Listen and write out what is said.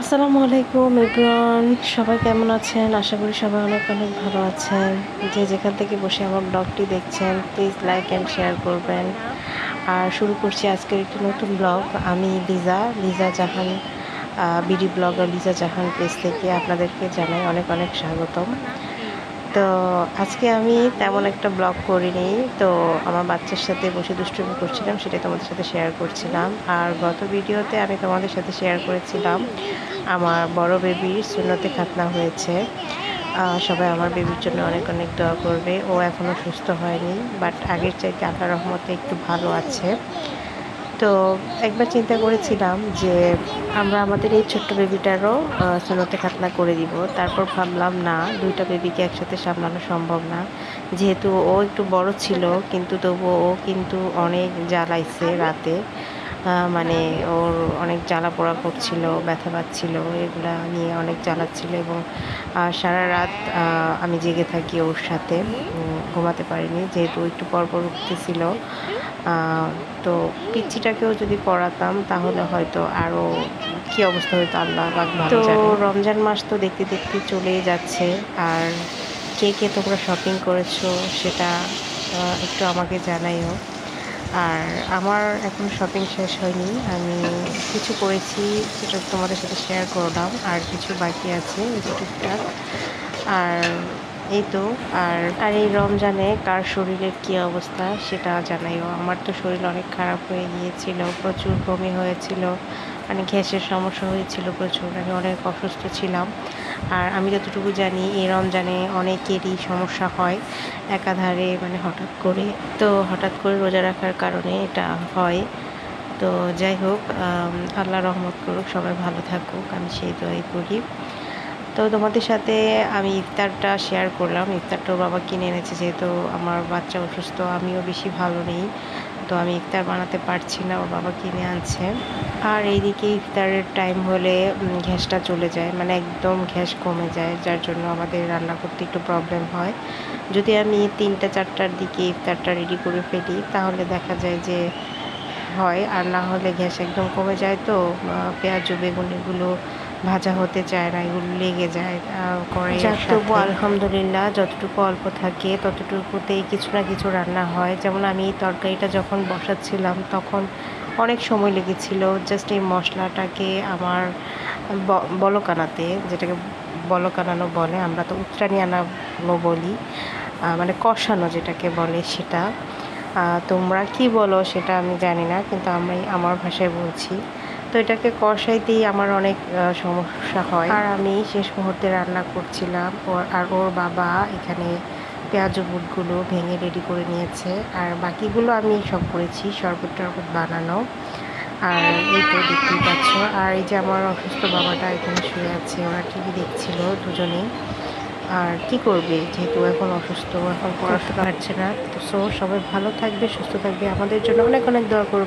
আসসালামু আলাইকুম এভরিওয়ান, সবাই কেমন আছেন? আশা করি সবাই অনেক অনেক ভালো আছেন। যে যেখান থেকে বসে আমার ব্লগটি দেখছেন প্লিজ লাইক অ্যান্ড শেয়ার করবেন। আর শুরু করছি আজকের একটি নতুন ব্লগ। আমি লিজা জাহান, বিডি ব্লগার লিজা জাহান পেজ থেকে আপনাদেরকে জানাই অনেক অনেক স্বাগতম। তো আজকে আমি তেমন একটা ব্লগ করিনি, তো আমার বাচ্চার সাথে বসে দুষ্টুমি করছিলাম, সেটাই তোমাদের সাথে শেয়ার করছিলাম। আর গত ভিডিওতে আমি তোমাদের সাথে শেয়ার করেছিলাম আমার বড় বেবির সুন্নতে খাতনা হয়েছে। সবাই আমার বেবির জন্য অনেক অনেক দোয়া করবে। ও এখনও সুস্থ হয়নি, বাট আগের চাইতে আল্লাহর রহমতে একটু ভালো আছে। তো একবার চিন্তা করেছিলাম যে আমরা আমাদের এই ছোট্ট বেবিটারও সুন্নতে খাতনা করে দিব। তারপর ভাবলাম না, দুইটা বেবিকে একসাথে সামলানো সম্ভব না। যেহেতু ও একটু বড় ছিল, কিন্তু তবুও ও কিন্তু অনেক জ্বালাইছে রাতে। মানে ওর অনেক জ্বালা পোড়া করছিল, ব্যথা পাচ্ছিল, এগুলা নিয়ে অনেক জ্বালাচ্ছিল। এবং সারা রাত আমি জেগে থাকি ওর সাথে, ঘুমাতে পারিনি, যেহেতু একটু পরপর উঠতেছিল। তো পিচ্চিটাকেও যদি পড়াতাম তাহলে হয়তো আরও কী অবস্থা হতো আল্লাহ পাক ভালো জানে। তো রমজান মাস তো দেখতে দেখতে চলেই যাচ্ছে। আর কে কে তোমরা শপিং করেছো সেটা একটু আমাকে জানাইও। আর আমার এখন শপিং শেষ হয়নি, আমি কিছু করেছি সেটা তোমাদের সাথে শেয়ার করলাম, আর কিছু বাকি আছে টুকটাক। আর এই তো। আর এই রমজানে কার শরীরের কী অবস্থা সেটা জানাইও। আমার তো শরীর অনেক খারাপ হয়ে গিয়েছিল, প্রচুর বমি হয়েছিল, মানে গ্যাসের সমস্যা হয়েছিল প্রচুর, আমি অনেক অসুস্থ ছিলাম। আর আমি যতটুকু জানি এই রমজানে অনেকেরই সমস্যা হয় একাধারে, মানে হঠাৎ করে রোজা রাখার কারণে এটা হয়। তো যাই হোক, আল্লাহ রহমত করুক, সবাই ভালো থাকুক, আমি সেই দোয়াই করি। তো তোমাদের সাথে আমি ইফতারটা শেয়ার করলাম। ইফতারটা ওর বাবা কিনে এনেছে, যেহেতু আমার বাচ্চা অসুস্থ, আমিও বেশি ভালো নেই, তো আমি ইফতার বানাতে পারছি না, ওর বাবা কিনে আনছে। আর এইদিকে ইফতারের টাইম হলে গ্যাসটা চলে যায়, মানে একদম গ্যাস কমে যায়, যার জন্য আমাদের রান্না করতে একটু প্রবলেম হয়। যদি আমি 3টা-4টার দিকে ইফতারটা রেডি করে ফেলি তাহলে দেখা যায় যে হয়, আর না হলে গ্যাস একদম কমে যায়। তো পেঁয়াজ বেগুন এগুলো ভাজা হতে চায় না, এগুলো লেগে যায় কড়াইয়ের সাথে। তবু আলহামদুলিল্লাহ যতটুকু অল্প থাকে ততটুকুতেই কিছু না কিছু রান্না হয়। যেমন আমি এই তরকারিটা যখন বসাচ্ছিলাম তখন অনেক সময় লেগেছিল জাস্ট এই মশলাটাকে আমার বলক আনাতে, যেটাকে বলক আনানো বলে, আমরা তো উত্রানি আনানো বলি, মানে কষানো যেটাকে বলে সেটা। তোমরা কি বলো সেটা আমি জানি না, কিন্তু আমি আমার ভাষায় বলছি। তো এটাকে কষাইতেই আমার অনেক সমস্যা হয়। আর আমি শেষ মুহূর্তে রান্না করছিলাম, ওর বাবা এখানে পেঁয়াজ বুটগুলো ভেঙে রেডি করে নিয়েছে, আর বাকিগুলো আমি সব করেছি, শরবত টরবত বানানো। আর এই তো দেখতেই পাচ্ছ। আর এই যে আমার অসুস্থ বাবাটা এখানে শুয়ে আছে, ওরা টিভি দেখছিল দুজনেই। আর কি করবে, যেহেতু এখন অসুস্থ, এখন পড়াশোনা পারছে না। তো সবাই ভালো থাকবে, সুস্থ থাকবে, আমাদের জন্য অনেক অনেক দোয়া করবে।